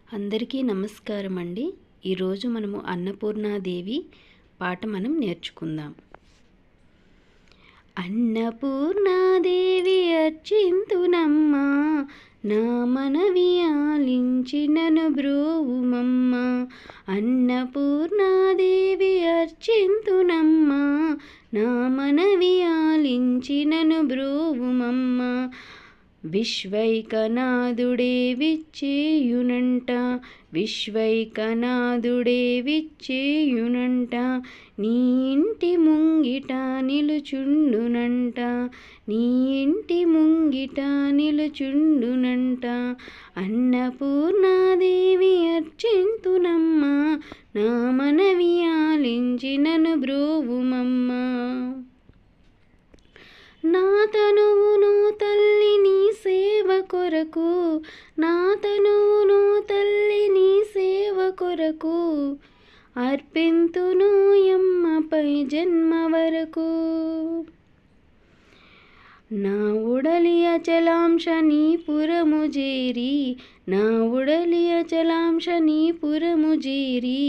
అందరికీ నమస్కారం అండి. ఈరోజు మనము అన్నపూర్ణాదేవి పాట నేర్చుకుందాం. అన్నపూర్ణాదేవి అర్చింతునమ్మా, నా మనవి ఆలించి నన్ను బ్రోవుమమ్మా. అన్నపూర్ణాదేవి అర్చింతునమ్మా, నా మనవి ఆలించి నన్ను బ్రోవుమమ్మా. విశ్వైకనాథుడే విచ్చేయునంట, విశ్వైకనాథుడే విచ్చేయునంట, నీ ఇంటి ముంగిట నిలుచుండునంట, నీ ఇంటి ముంగిట నిలుచుండునంట. అన్నపూర్ణాదేవి అర్చింతునమ్మా, నా మనవి ఆలించి నన్ను బ్రోవుమమ్మా. నా తనువును తల్లి నీ సేవ కొరకు, నా తనువును తల్లి నీ సేవ కొరకు, అర్పింతును యమ్మపై జన్మ వరకు. నా ఉడలి అచలాంశ నీ పురము చేరి, నా ఉడలి అచలాంశ నీ పురము చేరి,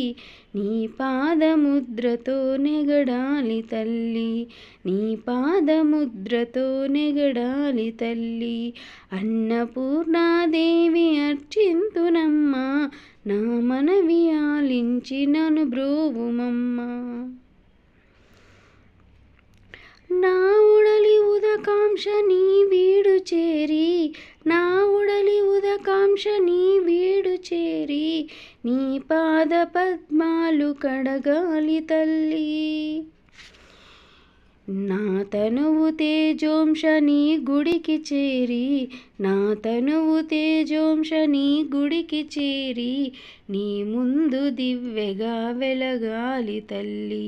నీ పాదముద్రతో నెగడాలి తల్లి, నీ పాదముద్రతో నెగడాలి తల్లి. అన్నపూర్ణాదేవి అర్చింతునమ్మా, నా మనవి ఆలించి నన్ను బ్రోవుమమ్మా. నా ఉడలి ఉదకాంక్ష నీ వీడు చేరి, నా ఉడలి ఉదకాంక్ష నీ వీడు చేరి, నీ పాద పద్మాలు కడగాలి తల్లి. నా తనువు తేజోంశ నీ గుడికి చేరి, నా తనువు తేజోంశ నీ గుడికి చేరి, నీ ముందు దివ్వెగా వెలగాలి తల్లి,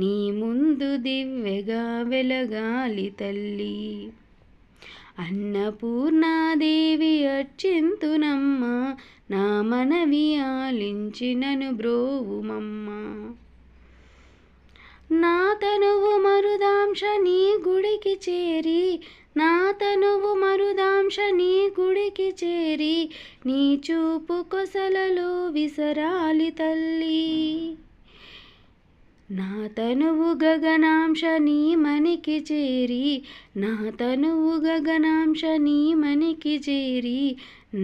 నీ ముందు దివ్వెగా వెలగాలి తల్లి. అన్నపూర్ణాదేవి అర్చింతునమ్మా, నా మనవి ఆలించి నన్ను బ్రోవుమమ్మా. నా తనువు మరుదాంశ నీ గుడికి చేరి, నా తనువు మరుదాంశ నీ గుడికి చేరి, నీ చూపు కొసలలో విసరాలి తల్లి. నా తనువు గగనాంశ నీ మనికి చేరి, నా తనువు గగనాంశ నీ మనికి చేరి,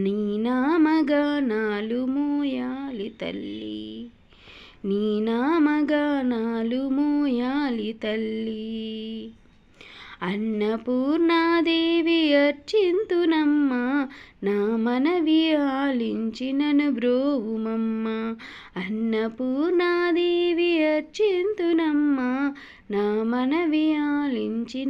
నీ నామగానాలు మోయాలి తల్లి, నీ నామగానాలు మోయాలి తల్లి. అన్నపూర్ణాదేవి అర్చింతునమ్మా, నా మనవి ఆలించి నన్ను బ్రోవుమమ్మా. అన్నపూర్ణాదేవి అర్చింతునమ్మా, నా మనవి ఆలించి